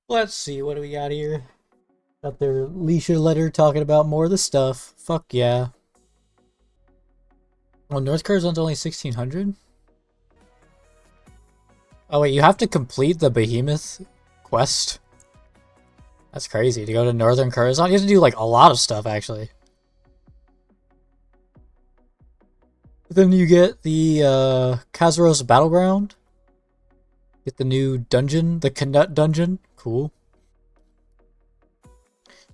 Let's see, what do we got here? Got their leisure letter talking about more of the stuff. Fuck yeah. Oh, North Curzon's only 1600? Oh wait, you have to complete the Behemoth quest? That's crazy, to go to Northern Curzon? You have to do like a lot of stuff actually. Then you get the Kazaros Battleground. Get the new dungeon, the Canut dungeon. Cool.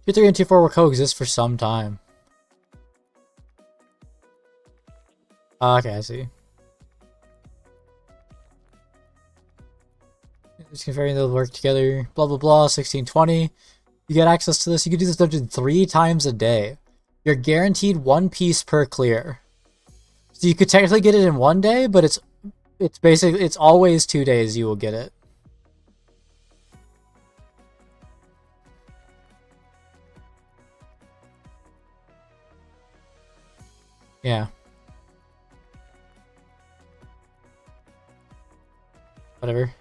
Tier 3 and Tier 4 will coexist for some time. Okay, I see. Just confirming they'll work together. Blah blah blah. 1620. You get access to this. You can do this dungeon 3 times a day. You're guaranteed 1 piece per clear. So you could technically get it in 1 day, but it's basically it's always 2 days you will get it. Yeah. Whatever.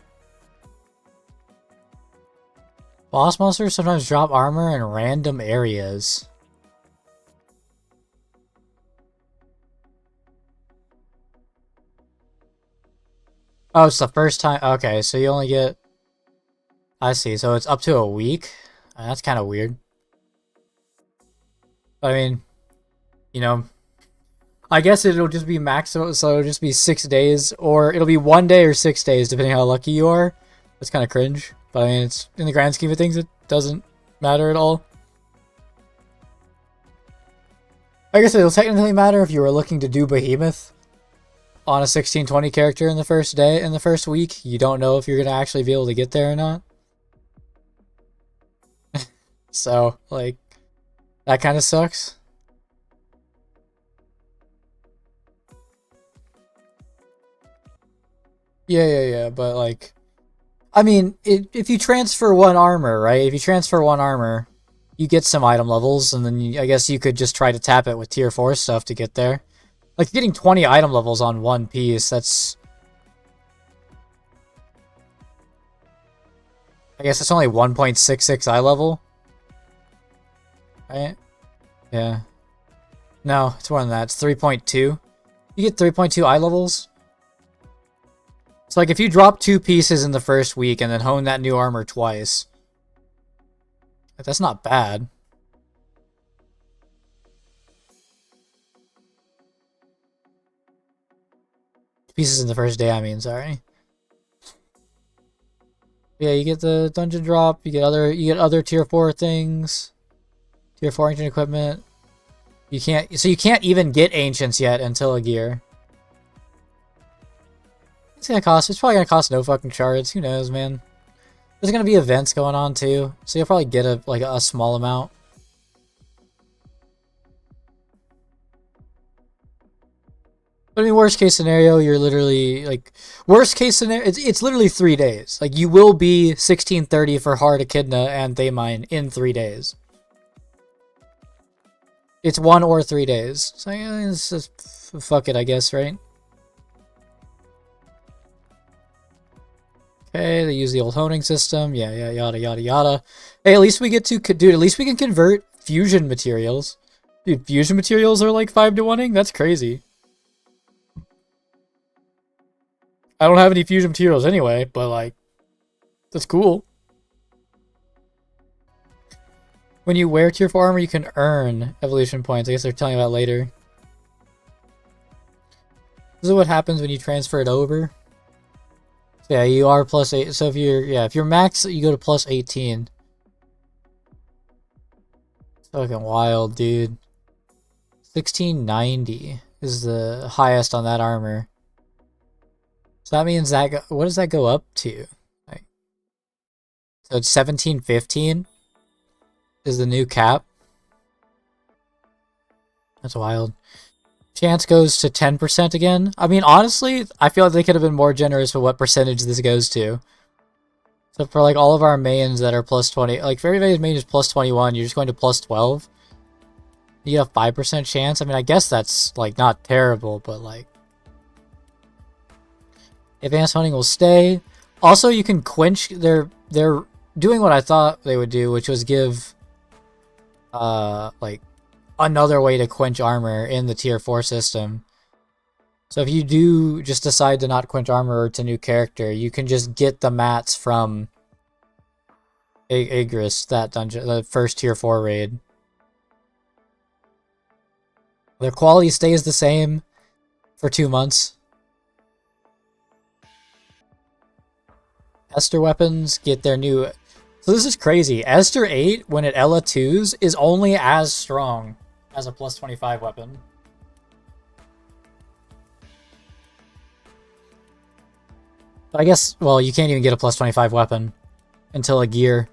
Boss monsters sometimes drop armor in random areas. Oh, it's the first time. Okay, so you only get... I see, so it's up to a week? That's kind of weird. But I mean, you know, I guess it'll just be maximum, so it'll just be 6 days, or it'll be 1 day or 6 days, depending how lucky you are. That's kind of cringe, but I mean, it's in the grand scheme of things, it doesn't matter at all. I guess it'll technically matter if you were looking to do Behemoth on a 1620 character in the first day, in the first week. You don't know if you're going to actually be able to get there or not. So, like, that kind of sucks. Yeah, but like, I mean, if you transfer 1 armor, right? If you transfer 1 armor, you get some item levels, and then I guess you could just try to tap it with tier 4 stuff to get there. Like, getting 20 item levels on 1 piece, that's... I guess it's only 1.66 eye level. Right? Yeah. No, it's more than that. It's 3.2. You get 3.2 eye levels. So, like, if you drop 2 pieces in the first week and then hone that new armor twice, that's not bad. Pieces in the first day, I mean, sorry. Yeah, you get the dungeon drop, you get other tier 4 things. Tier 4 ancient equipment. You can't even get ancients yet until a gear. It's probably gonna cost no fucking shards. Who knows, man? There's gonna be events going on too, so you'll probably get a small amount. But I mean, worst case scenario, you're literally like worst case scenario. It's literally 3 days. Like you will be 1630 for hard echidna and Thaymine in 3 days. It's 1 or 3 days. So yeah, it's just fuck it, I guess, right? Okay, they use the old honing system. Yeah, yada, yada, yada. Hey, at least we get to... Dude, at least we can convert fusion materials. Dude, fusion materials are like 5 to 1-ing? That's crazy. I don't have any fusion materials anyway, but like... That's cool. When you wear tier 4 armor, you can earn evolution points. I guess they're telling you about later. This is what happens when you transfer it over. Yeah, you are plus 8. So if you're max, you go to plus 18. It's fucking wild, dude. 1690 is the highest on that armor. So that means that what does that go up to? Like, so it's 1715 is the new cap. That's wild. Chance goes to 10% again. I mean, honestly, I feel like they could have been more generous with what percentage this goes to. So for like all of our mains that are plus 20, like for everybody's main is plus 21, you're just going to plus 12. You get a 5% chance. I mean, I guess that's like not terrible, but like advanced hunting will stay. Also, you can quench their doing what I thought they would do, which was give like another way to quench armor in the tier 4 system. So if you do just decide to not quench armor or it's a new character, you can just get the mats from Igris, that dungeon, the first tier 4 raid. Their quality stays the same for 2 months. Esther weapons get their new... So this is crazy. Esther 8, when it Ela 2s, is only as strong as a plus 25 weapon. But I guess, well, you can't even get a plus 25 weapon until a gear.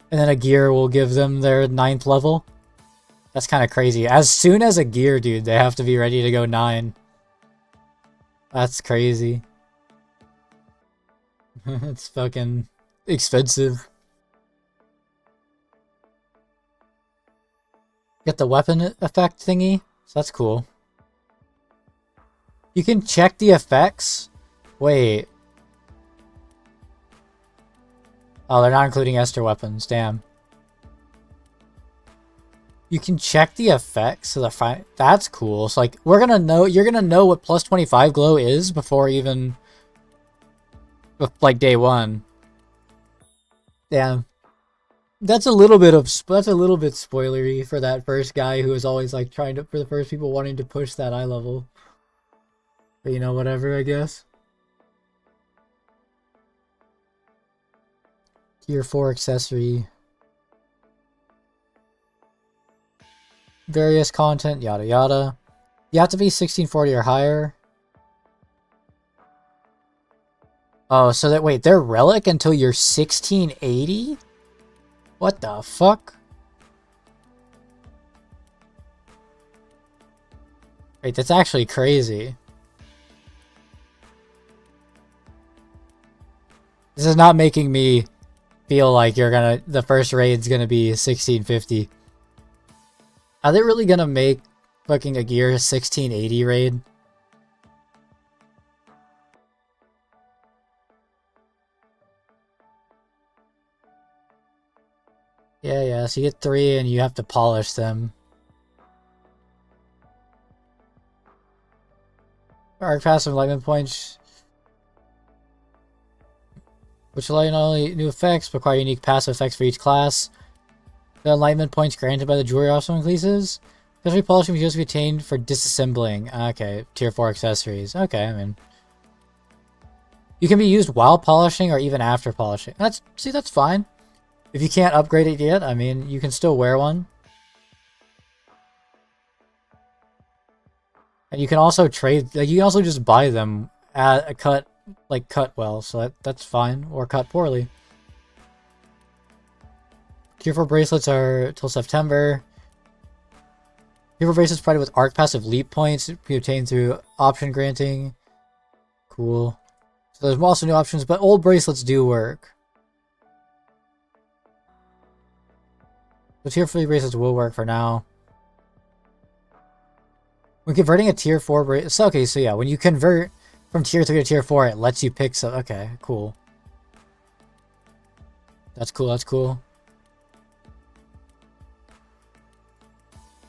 And then a gear will give them their 9th level. That's kind of crazy. As soon as a gear, dude, they have to be ready to go 9. That's crazy. It's fucking expensive. Get the weapon effect thingy, so that's cool. You can check the effects. Wait. Oh, they're not including Esther weapons. Damn. You can check the effects of the That's cool. So like, we're gonna know. You're gonna know what plus 25 glow is before even like day 1. Damn. That's a little bit spoilery for that first guy who was always like for the first people wanting to push that eye level. But you know, whatever, I guess. Tier 4 accessory. Various content, yada yada. You have to be 1640 or higher. Oh, so that, wait, they're relic until you're 1680? What the fuck? Wait, that's actually crazy. This is not making me feel like the first raid's gonna be 1650. Are they really gonna make fucking a gear 1680 raid? Yeah, so you get 3 and you have to polish them. Arc passive enlightenment points, which allow not only new effects, but require unique passive effects for each class. The enlightenment points granted by the jewelry also increases. Especially polishing can be obtained for disassembling. Okay, tier 4 accessories. Okay, I mean, you can be used while polishing or even after polishing. That's fine. If you can't upgrade it yet, I mean, you can still wear one. And you can also trade, like, you can also just buy them at a cut well, so that's fine, or cut poorly. Tier 4 bracelets are till September. Tier 4 bracelets provided with arc passive leap points to be obtained through option granting. Cool. So there's also new options, but old bracelets do work. The tier 3 bracelets will work for now. When converting a tier 4 bracelet... So, okay, so yeah, when you convert from tier 3 to tier 4, it lets you pick some... Okay, cool. That's cool, that's cool.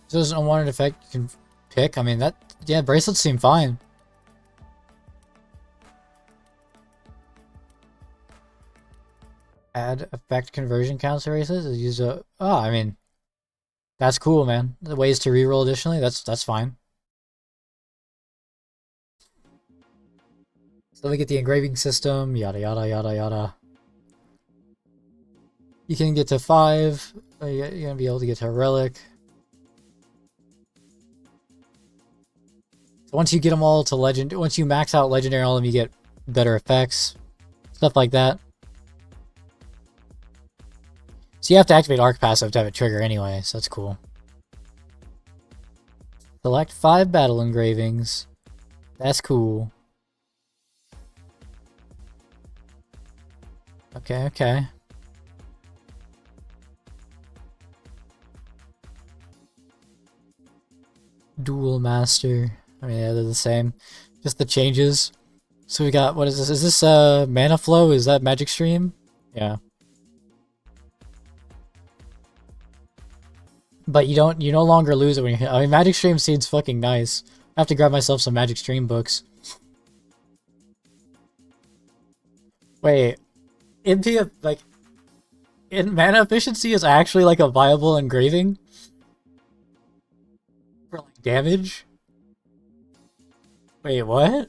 So there's an unwanted effect you can pick. I mean, that... Yeah, bracelets seem fine. Add effect conversion counts to races. Use a... Oh, I mean... That's cool, man. The ways to reroll additionally, that's fine. So we get the engraving system, yada yada yada yada. You can get to 5. You're gonna be able to get to a relic. So once you get them all to legend, once you max out legendary all of them, you get better effects, stuff like that. So you have to activate arc passive to have it trigger anyway, so that's cool. Select 5 battle engravings. That's cool. Okay, okay. Dual Master. I mean, yeah, they're the same. Just the changes. So we got, what is this? Is this Mana Flow? Is that Magic Stream? Yeah. But you no longer lose it when you hit. I mean, Magic Stream seems fucking nice. I have to grab myself some Magic Stream books. Wait, like in mana efficiency is actually like a viable engraving for like damage. Wait, what?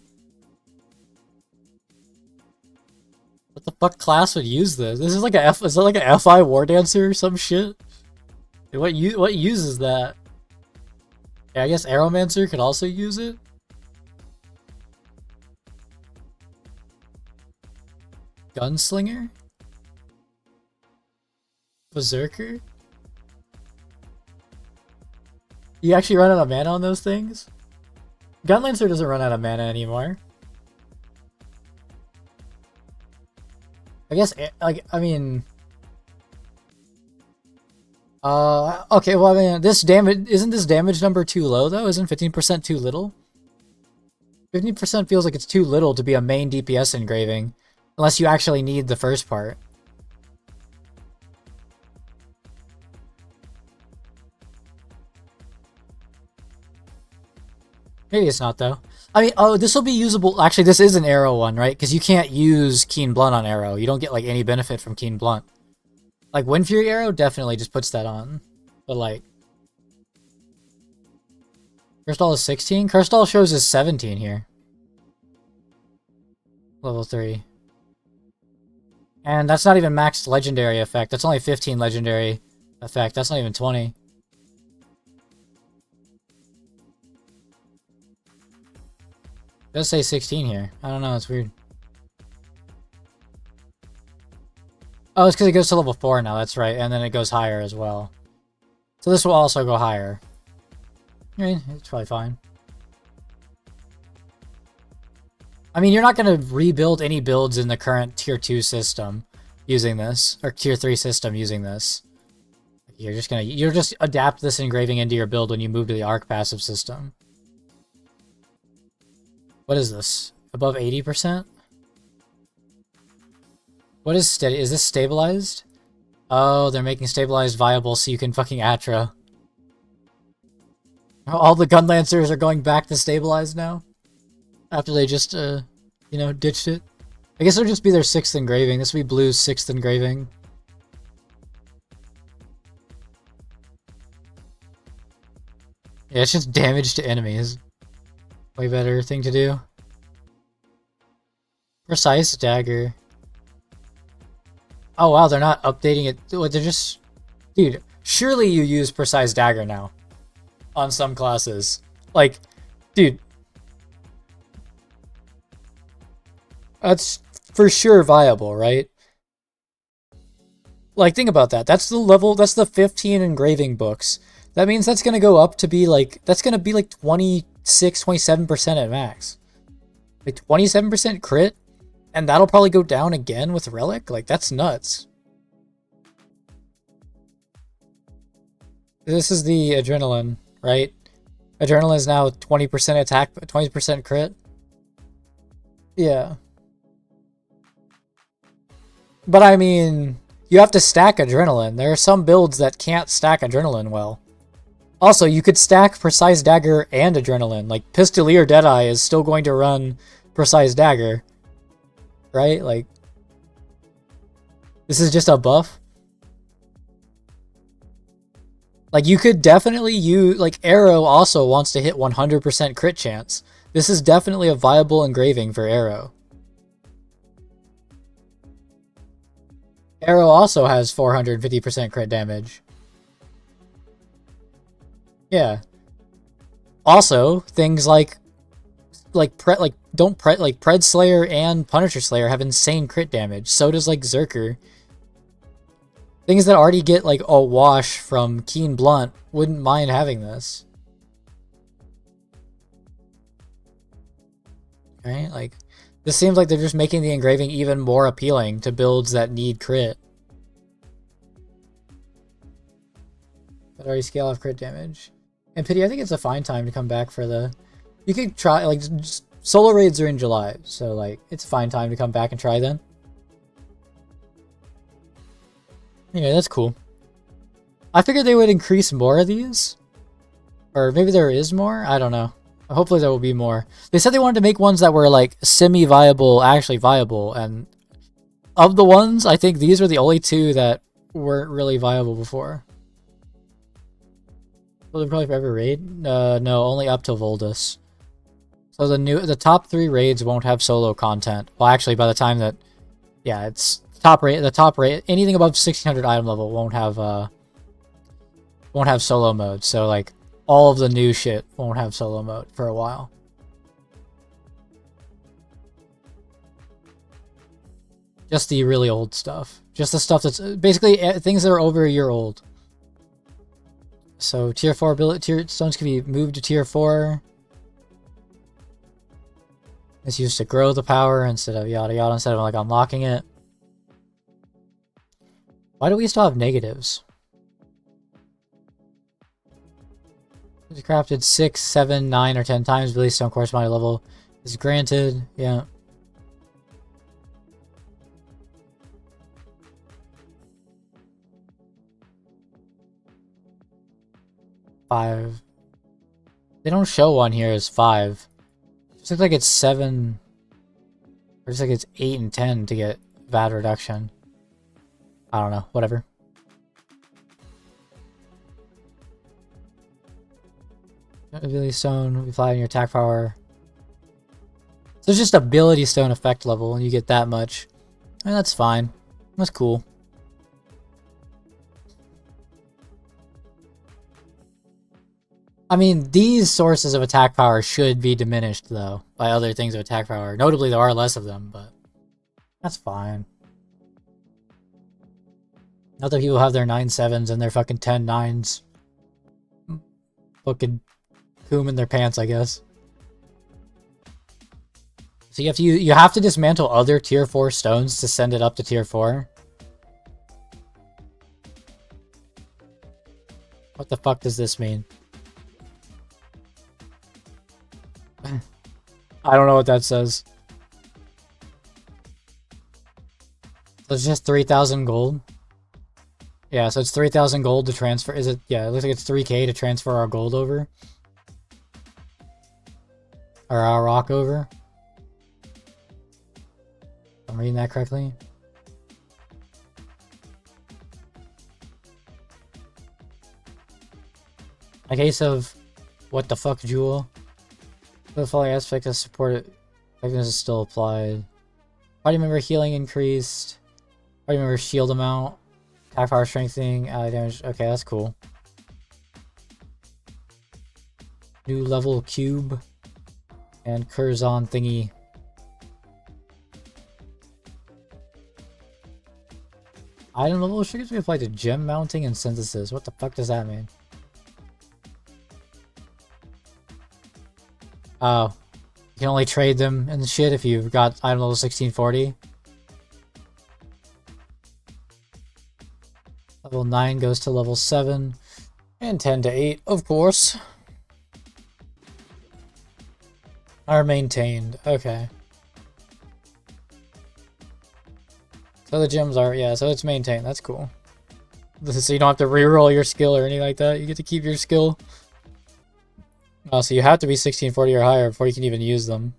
What the fuck class would use this? This is like a F. Is that like a FI War Dancer or some shit? What uses that? Yeah, I guess Aeromancer could also use it. Gunslinger? Berserker? You actually run out of mana on those things? Gunlancer doesn't run out of mana anymore. I guess, like, I mean... okay, well, I mean, this damage... Isn't this damage number too low, though? Isn't 15% too little? 15% feels like it's too little to be a main DPS engraving. Unless you actually need the first part. Maybe it's not, though. I mean, oh, this will be usable. Actually, this is an arrow one, right? Because you can't use Keen Blunt on arrow. You don't get, like, any benefit from Keen Blunt. Like, Wind Fury arrow definitely just puts that on. But, like... Crystal is 16? Crystal shows is 17 here. Level 3. And that's not even maxed legendary effect. That's only 15 legendary effect. That's not even 20. It does say 16 here. I don't know, it's weird. Oh, it's because it goes to level 4 now, that's right. And then it goes higher as well. So this will also go higher. I mean, it's probably fine. I mean, you're not going to rebuild any builds in the current Tier 2 system using this. Or Tier 3 system using this. You're just adapt this engraving into your build when you move to the Arc passive system. What is this? Above 80%? What is steady? Is this stabilized? Oh, they're making stabilized viable so you can fucking Atra. All the Gunlancers are going back to stabilized now? After they just, you know, ditched it? I guess it'll just be their 6th engraving. This will be Blue's 6th engraving. Yeah, it's just damage to enemies. Way better thing to do. Precise Dagger. Oh wow, they're not updating it. They're just... Dude, surely you use Precise Dagger now. On some classes. Like, dude. That's for sure viable, right? Like, think about that. That's the level, that's the 15 engraving books. That means that's going to go up to be like, that's going to be like 26, 27% at max. Like 27% crit? And that'll probably go down again with Relic? Like, that's nuts. This is the Adrenaline, right? Adrenaline is now 20% attack, 20% crit. Yeah. But I mean, you have to stack Adrenaline. There are some builds that can't stack Adrenaline well. Also, you could stack Precise Dagger and Adrenaline. Like, Pistolier Deadeye is still going to run Precise Dagger. Right? Like, this is just a buff. Like, you could definitely use... Like, Arrow also wants to hit 100% crit chance. This is definitely a viable engraving for Arrow. Arrow also has 450% crit damage. Yeah. Also, things like Pred Slayer and Punisher Slayer have insane crit damage. So does like Zerker. Things that already get like a wash from Keen Blunt wouldn't mind having this. Right? Like, this seems like they're just making the engraving even more appealing to builds that need crit. But already scale off crit damage. And Pity, I think it's a fine time to come back for the... You could try, like, solo raids are in July, so, like, it's a fine time to come back and try then. Anyway, that's cool. I figured they would increase more of these. Or maybe there is more? I don't know. Hopefully there will be more. They said they wanted to make ones that were like semi-viable, actually viable, and of the ones, I think these were the only two that weren't really viable before. Will they probably forever raid? No, only up till Voldus. So the top 3 raids won't have solo content. Well, actually, by the time that, yeah, it's the top rate, anything above 1600 item level won't have solo mode. So like all of the new shit won't have solo mode for a while. Just the really old stuff. Just the stuff that's basically things that are over a year old. So tier 4 ability tier stones can be moved to tier 4. It's used to grow the power instead of yada yada, instead of like unlocking it. Why do we still have negatives? It's crafted 6, 7, 9, or 10 times. Ability stone corresponding level is granted. Yeah. Five. They don't show one here as 5. It just looks like it's 7. Or just like it's 8 and 10 to get VAT reduction. I don't know. Whatever. Ability stone will be applied in your attack power. So it's just ability stone effect level, and you get that much. And that's fine. That's cool. I mean, these sources of attack power should be diminished, though, by other things of attack power. Notably, there are less of them, but that's fine. Not that people have their 9/7s and their fucking 10/9s. Fucking coom in their pants, I guess. So you have to dismantle other tier 4 stones to send it up to tier 4. What the fuck does this mean? I don't know what that says. So it's just 3,000 gold. Yeah, so it's 3,000 gold to transfer. Is it? Yeah, it looks like it's 3k to transfer our gold over. Or our rock over. I'm reading that correctly. A case of what the fuck, Jewel? The following aspect of support effectiveness is still applied. Party member healing increased. Party member shield amount. Attack power strengthening. Ally damage. Okay, that's cool. New level cube. And Curzon thingy. Item level restrictions be applied to gem mounting and synthesis. What the fuck does that mean? Oh. You can only trade them and shit if you've got item level 1640. Level 9 goes to level 7. And 10 to 8, of course. Are maintained. Okay. So the gems are, yeah, so it's maintained. That's cool. So you don't have to reroll your skill or anything like that. You get to keep your skill. Oh, so you have to be 1640 or higher before you can even use them.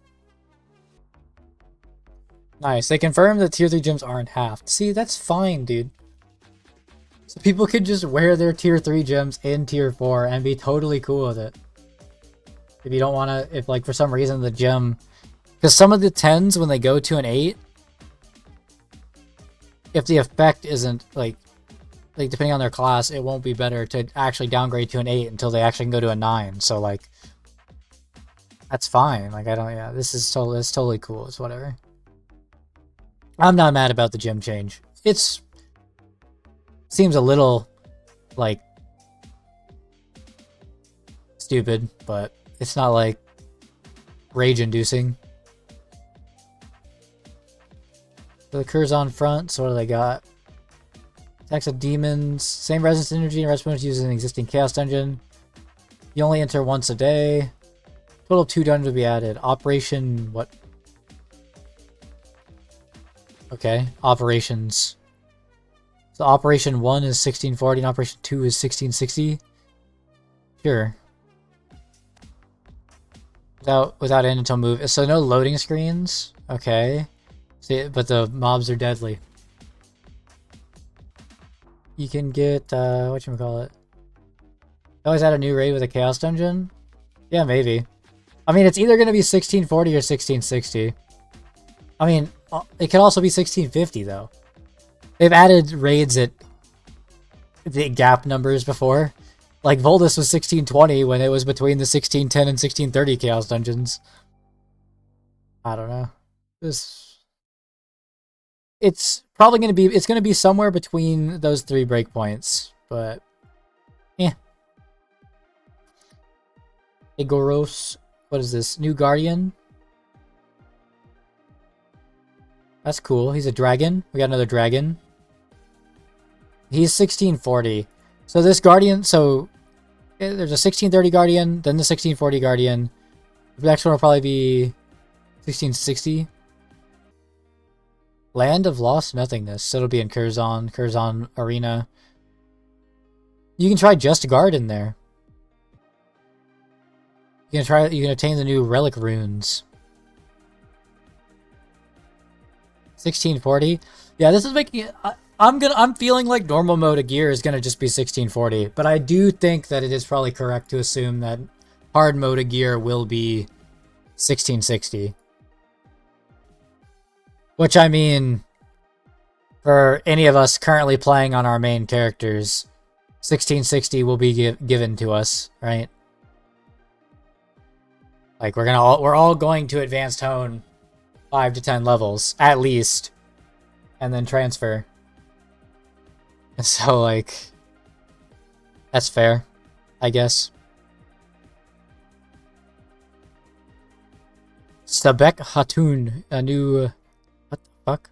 Nice. They confirmed that tier 3 gems aren't halved. See, that's fine, dude. So people could just wear their tier 3 gems in tier 4 and be totally cool with it. If you don't want to, if like for some reason the gem... Because some of the 10s, when they go to an 8, if the effect isn't like depending on their class, it won't be better to actually downgrade to an 8 until they actually can go to a 9. So like, that's fine. Like I don't, yeah, this is totally, it's totally cool. It's whatever. I'm not mad about the gem change. Seems a little like stupid, but it's not like rage-inducing. So the Curzon front, so what do they got? Attacks of demons, same resistance energy and rest bonus using an existing chaos dungeon. You only enter once a day. Total of 2 dungeons will be added. Operation what? Okay, operations. So So Operation 1 is 1640 and Operation 2 is 1660? Sure. Without end until move. So no loading screens? Okay. See, but the mobs are deadly. You can get, whatchamacallit? Always add a new raid with a chaos dungeon? Yeah, maybe. I mean, it's either going to be 1640 or 1660. I mean, it could also be 1650, though. They've added raids at the gap numbers before. Like, Voldus was 1620 when it was between the 1610 and 1630 chaos dungeons. I don't know. It's probably going to be... It's going to be somewhere between those 3 breakpoints. But, yeah. Igoros. What is this? New Guardian? That's cool. He's a dragon. We got another dragon. He's 1640. So this Guardian... So, there's a 1630 Guardian, then the 1640 Guardian. The next one will probably be 1660. Land of Lost Nothingness. So it'll be in Curzon Arena. You can try Just Guard in there. You can obtain the new relic runes. 1640. Yeah, this is making it, I'm feeling like normal mode of gear is gonna just be 1640, but I do think that it is probably correct to assume that hard mode of gear will be 1660. Which, I mean, for any of us currently playing on our main characters, 1660 will be given to us, right? Like, we're all going to advanced hone 5 to 10 levels, at least, and then transfer. So, like, that's fair, I guess. Sabek Hatun, a new... what the fuck?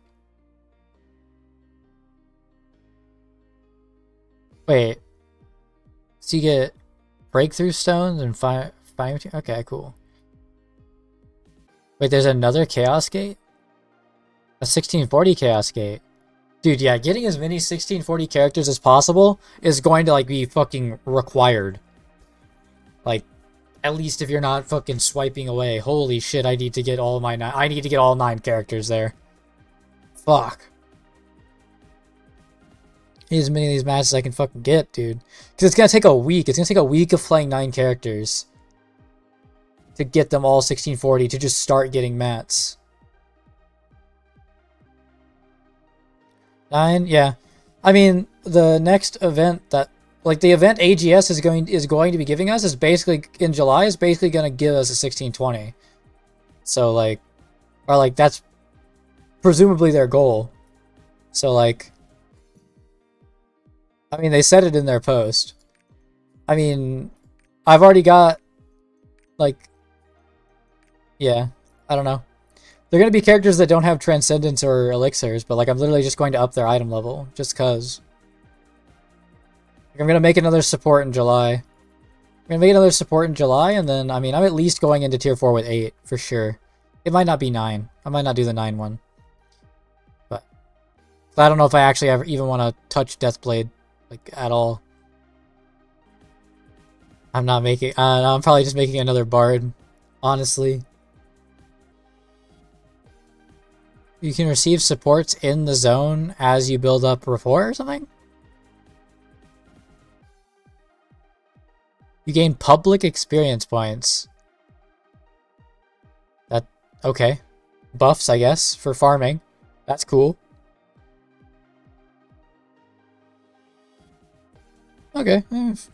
Wait. So you get breakthrough stones and fire... Okay, cool. Wait, there's another Chaos Gate? A 1640 Chaos Gate. Dude, yeah, getting as many 1640 characters as possible is going to, like, be fucking required. Like, at least if you're not fucking swiping away. Holy shit, I need to get all my I need to get all 9 characters there. Fuck. Need as many of these matches as I can fucking get, dude. Because it's gonna take a week. It's gonna take a week of playing 9 characters to get them all 1640 to just start getting mats. 9, yeah. I mean, the next event that, like, the event AGS is going to be giving us is basically in July is basically going to give us a 1620. So, like, or like that's presumably their goal. So, like, I mean, they said it in their post. I mean, I've already got, like, yeah, I don't know. They're going to be characters that don't have Transcendence or Elixirs, but, like, I'm literally just going to up their item level, just cause. Like, I'm going to make another support in July. I'm going to make another support in July, and then, I mean, I'm at least going into Tier 4 with 8, for sure. It might not be 9. I might not do the 9 one. But I don't know if I actually ever even want to touch Deathblade, like, at all. I'm not making, I'm probably just making another Bard, honestly. You can receive supports in the zone as you build up rapport or something? You gain public experience points. That, okay. Buffs, I guess, for farming. That's cool. Okay,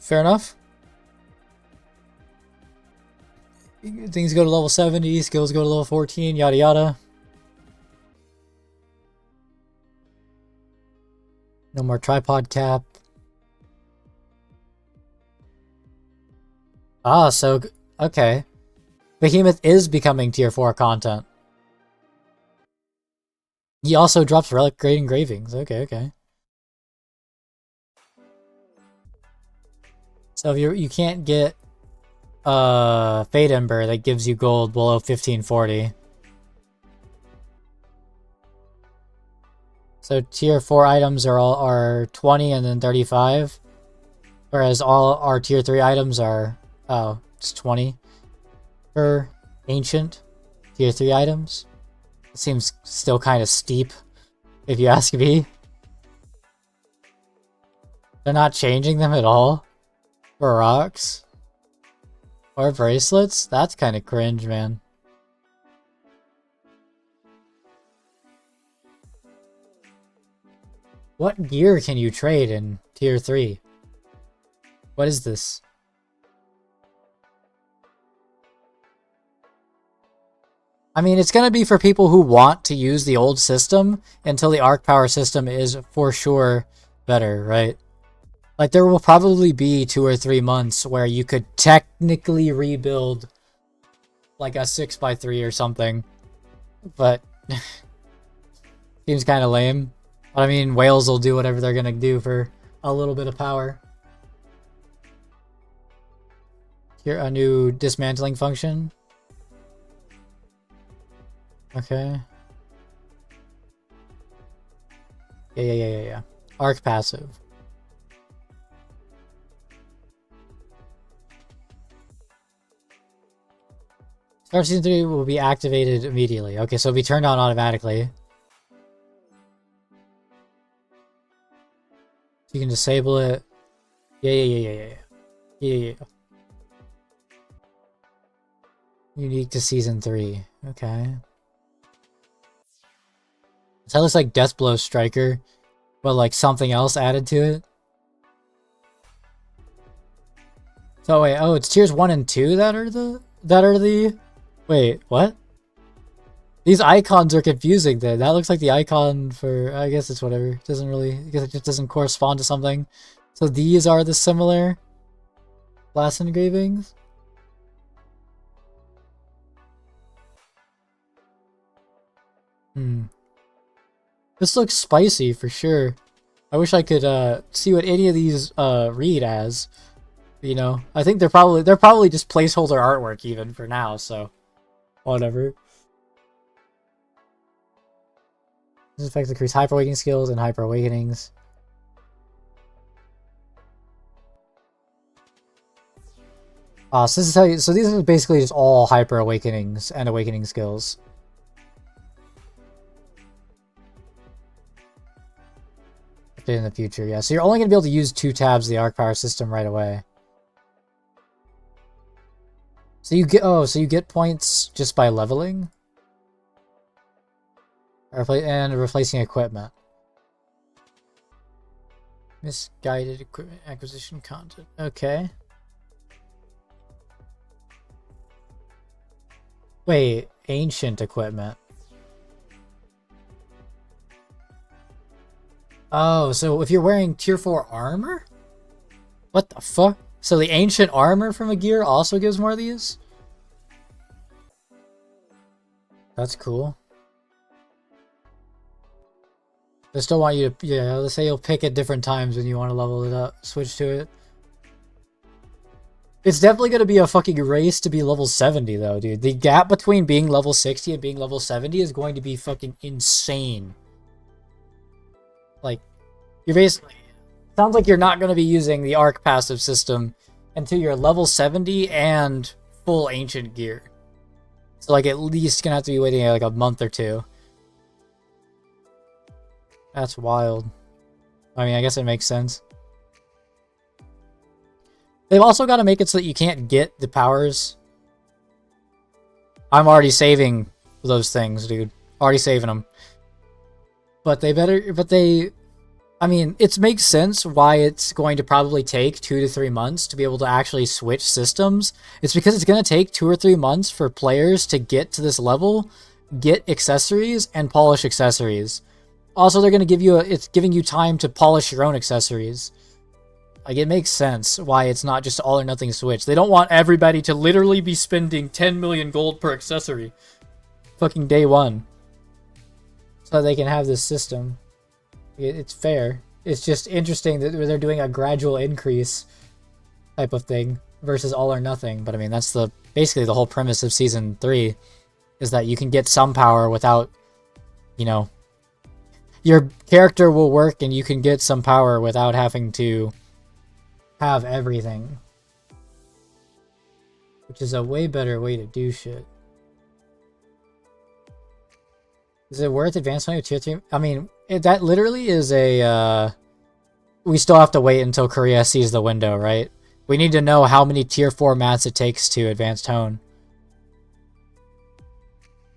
fair enough. Things go to level 70, skills go to level 14, yada yada. No more tripod cap. Ah, so, okay. Behemoth is becoming Tier 4 content. He also drops relic grade engravings. Okay, okay. So if you can't get Fate Ember that gives you gold below 1540. So tier 4 items are 20 and then 35. Whereas all our tier 3 items are, oh, it's 20 for ancient tier 3 items. It seems still kind of steep, if you ask me. They're not changing them at all for rocks or bracelets? That's kind of cringe, man. What gear can you trade in tier 3? What is this? I mean, it's going to be for people who want to use the old system until the arc power system is for sure better, right? Like, there will probably be 2 or 3 months where you could technically rebuild like a 6x3 or something. But seems kind of lame. But I mean, whales will do whatever they're going to do for a little bit of power. Here, a new dismantling function. Okay. Yeah. Arc passive. Start Season 3 will be activated immediately. Okay, so it'll be turned on automatically. You can disable it. Yeah. Unique to Season 3. Okay. So that looks like Deathblow Striker, but like something else added to it. So wait, oh, it's tiers 1 and 2 that are the wait, what? These icons are confusing then. That looks like the icon for, I guess it's whatever. It doesn't really, I guess it just doesn't correspond to something. So these are the similar glass engravings. This looks spicy for sure. I wish I could see what any of these read as. You know, I think they're probably just placeholder artwork even for now, so whatever. This affects increase hyper awakening skills and hyper awakenings. So this is how you, so these are basically just all hyper awakenings and awakening skills. In the future, yeah. So you're only gonna be able to use 2 tabs of the arc power system right away. So you get points just by leveling, and replacing equipment. Misguided equipment acquisition content. Okay. Wait, ancient equipment. Oh, so if you're wearing tier 4 armor? What the fuck? So the ancient armor from a gear also gives more of these? That's cool. They still want you to, yeah, let's say you'll pick at different times when you want to level it up, switch to it. It's definitely going to be a fucking race to be level 70 though, dude. The gap between being level 60 and being level 70 is going to be fucking insane. Like, you're basically, sounds like you're not going to be using the arc passive system until you're level 70 and full ancient gear. So like at least gonna have to be waiting like a month or 2. That's wild. I mean, I guess it makes sense. They've also got to make it so that you can't get the powers. I'm already saving those things, dude. Already saving them. But I mean, it makes sense why it's going to probably take 2 to 3 months to be able to actually switch systems. It's because it's going to take 2 or 3 months for players to get to this level, get accessories, and polish accessories. Also, they're going to give you it's giving you time to polish your own accessories. Like, it makes sense why it's not just all or nothing switch. They don't want everybody to literally be spending 10 million gold per accessory. Fucking day 1. So they can have this system. It's fair. It's just interesting that they're doing a gradual increase type of thing versus all or nothing. But I mean, that's basically the whole premise of Season 3, is that you can get some power without, you know, your character will work and you can get some power without having to have everything. Which is a way better way to do shit. Is it worth advancing with tier 3? I mean, that literally is a, we still have to wait until Korea sees the window, right? We need to know how many tier 4 mats it takes to advanced hone.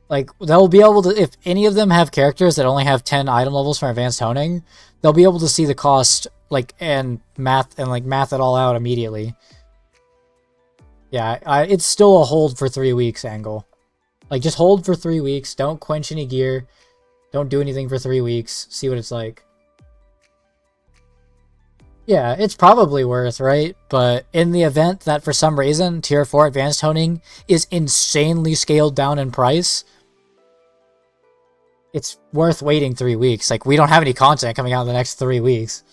Like, they'll be able to, if any of them have characters that only have 10 item levels for advanced honing, they'll be able to see the cost, like, and math it all out immediately. Yeah, it's still a hold for 3 weeks angle. Like, just hold for 3 weeks, don't quench any gear, don't do anything for 3 weeks, see what it's like. Yeah, it's probably worth, right? But in the event that for some reason tier 4 advanced honing is insanely scaled down in price, it's worth waiting 3 weeks. Like, we don't have any content coming out in the next 3 weeks.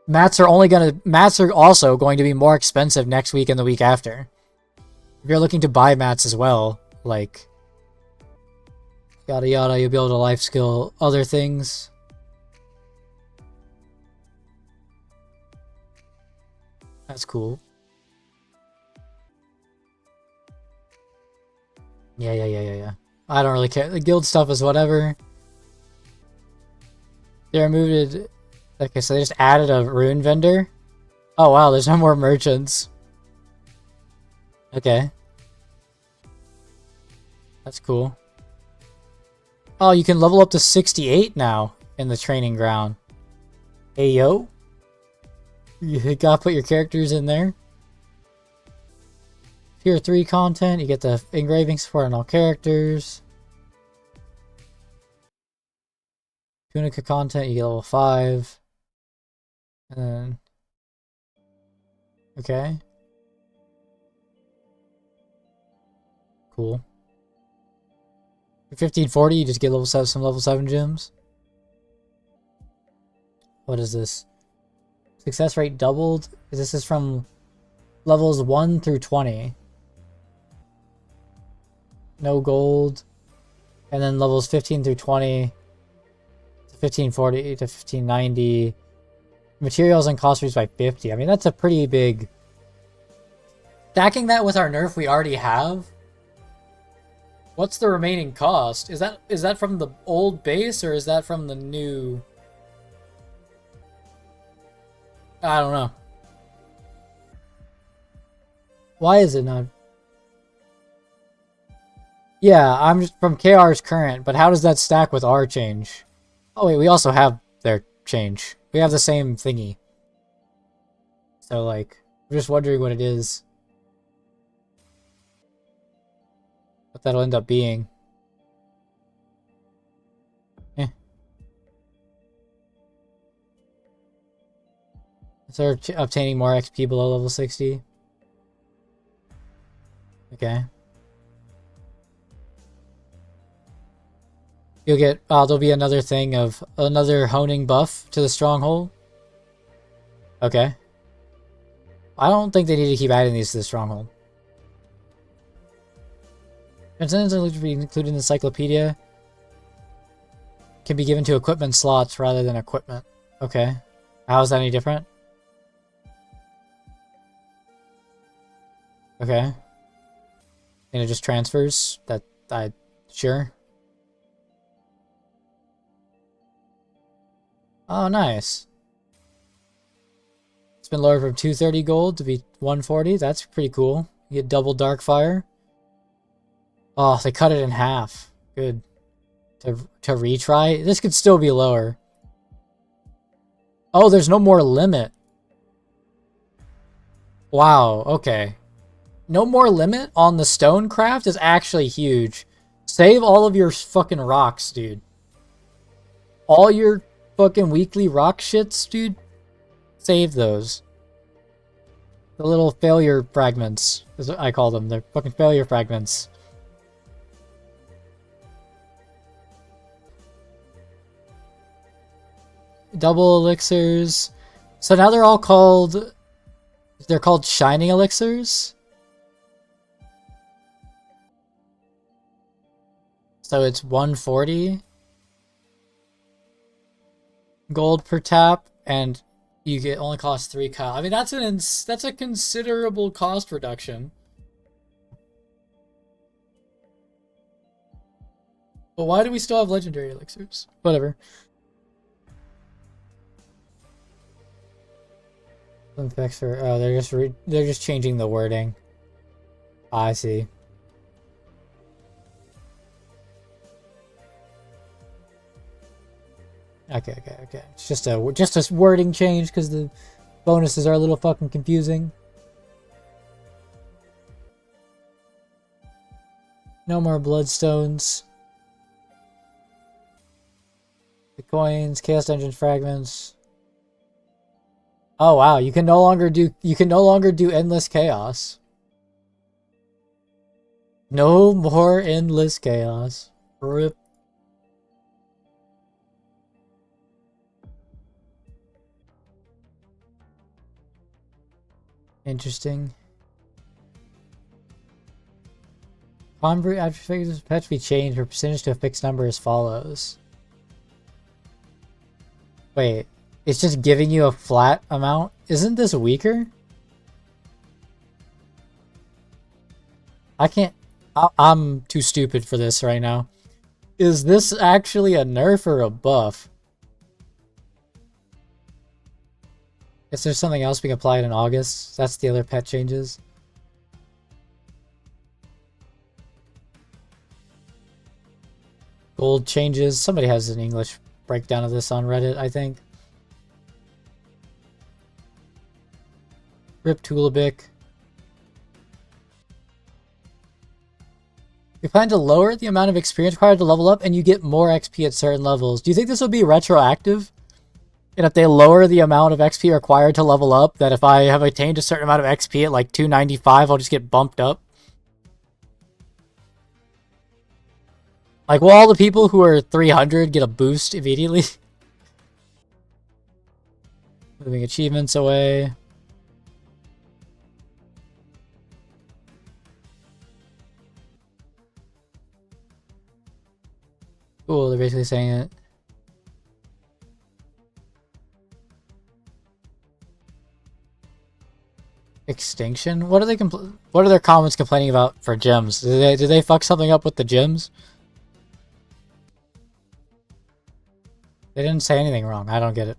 Mats are also going to be more expensive next week and the week after. If you're looking to buy mats as well, like, yada yada, you'll be able to life skill other things. That's cool. Yeah. I don't really care. The guild stuff is whatever. They removed it. Okay, so they just added a rune vendor. Oh wow, there's no more merchants. Okay. That's cool. Oh, you can level up to 68 now in the training ground. Hey yo. You gotta put your characters in there. Tier 3 content, you get the engraving support on all characters. Tunica content, you get level 5. And then... Okay. Cool. For 1540, you just get some level 7 gems. What is this? Success rate doubled? This is from levels 1 through 20. No gold. And then levels 15 through 20 to 1540 to 1590. Materials and cost reduced by 50. I mean, that's a pretty big... Stacking that with our nerf we already have. What's the remaining cost? Is that from the old base or is that from the new... I don't know. Why is it not? Yeah, I'm just from KR's current, but how does that stack with our change? Oh wait, we also have their change. We have the same thingy. So like, I'm just wondering what it is. What that'll end up being. So obtaining more XP below level 60. Okay. You'll get, there'll be another thing of another honing buff to the stronghold. Okay. I don't think they need to keep adding these to the stronghold. Transcendence to be included in the encyclopedia. Can be given to equipment slots rather than equipment. Okay. How is that any different? Okay. And it just transfers? Sure. Oh, nice. It's been lowered from 230 gold to be 140. That's pretty cool. You get double dark fire. Oh, they cut it in half. Good. To retry? This could still be lower. Oh, there's no more limit. Wow, okay. No more limit on the stonecraft is actually huge. Save all of your fucking rocks, dude. All your fucking weekly rock shits, dude. Save those. The little failure fragments, is what I call them. They're fucking failure fragments. Double elixirs. So now they're all called... They're called shining elixirs? So it's 140. gold per tap, and you get only cost 3 Kyle. I mean, that's a considerable cost reduction. But why do we still have legendary elixirs? Whatever. Oh, they're just changing the wording. I see. Okay. It's just a wording change because the bonuses are a little fucking confusing. No more bloodstones. The coins, chaos dungeon fragments. Oh wow, you can no longer do endless chaos. No more endless chaos. RIP. Interesting. Convert after figures pet to be changed for percentage to a fixed number as follows. Wait, it's just giving you a flat amount? Isn't this weaker? I can't... I'm too stupid for this right now. Is this actually a nerf or a buff? Is there something else being applied in August? That's the other pet changes. Gold changes. Somebody has an English breakdown of this on Reddit, I think. Rip Tulibic. You plan to lower the amount of experience required to level up, and you get more XP at certain levels. Do you think this will be retroactive? And if they lower the amount of XP required to level up, that if I have attained a certain amount of XP at like 295, I'll just get bumped up? Like, will all the people who are 300 get a boost immediately? Moving achievements away. Cool, they're basically saying it. Extinction? What are they what are their comments complaining about for gems? Did they fuck something up with the gems? They didn't say anything wrong. I don't get it.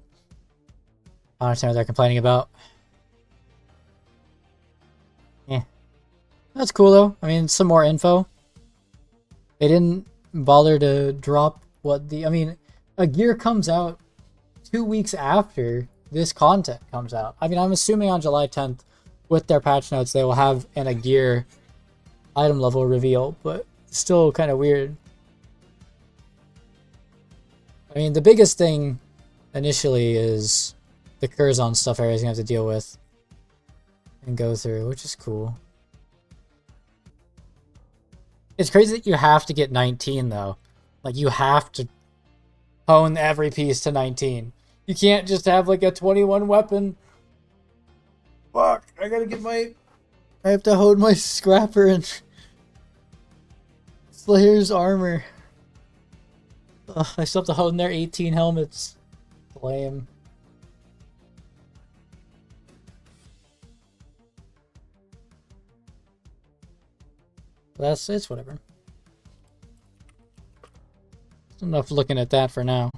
I don't understand what they're complaining about. Yeah. That's cool though. I mean, some more info. They didn't bother to drop what the... I mean, a gear comes out 2 weeks after this content comes out. I mean, I'm assuming on July 10th, with their patch notes, they will have a gear item level reveal, but still kind of weird. I mean, the biggest thing initially is the Curzon stuff everybody's gonna have to deal with and go through, which is cool. It's crazy that you have to get 19 though. Like, you have to hone every piece to 19. You can't just have like a 21 weapon. Fuck, I gotta get my... I have to hone my Scrapper and Slayer's armor. Ugh, I still have to hone their 18 helmets. Lame. It's whatever. Enough looking at that for now.